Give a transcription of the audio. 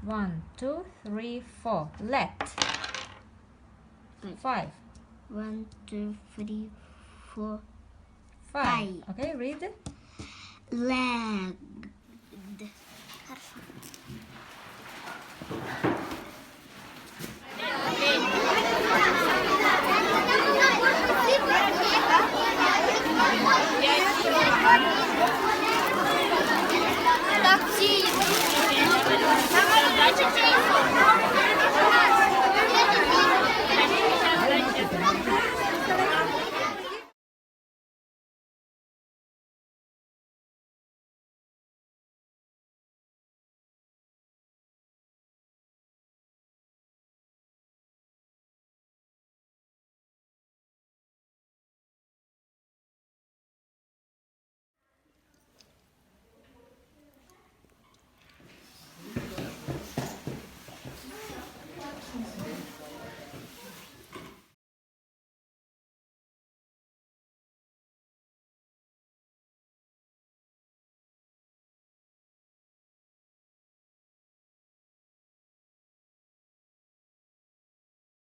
1, 2, 3, 4. Let. 5. 1, 2, 3, 4, 5. Okay, read. Leg.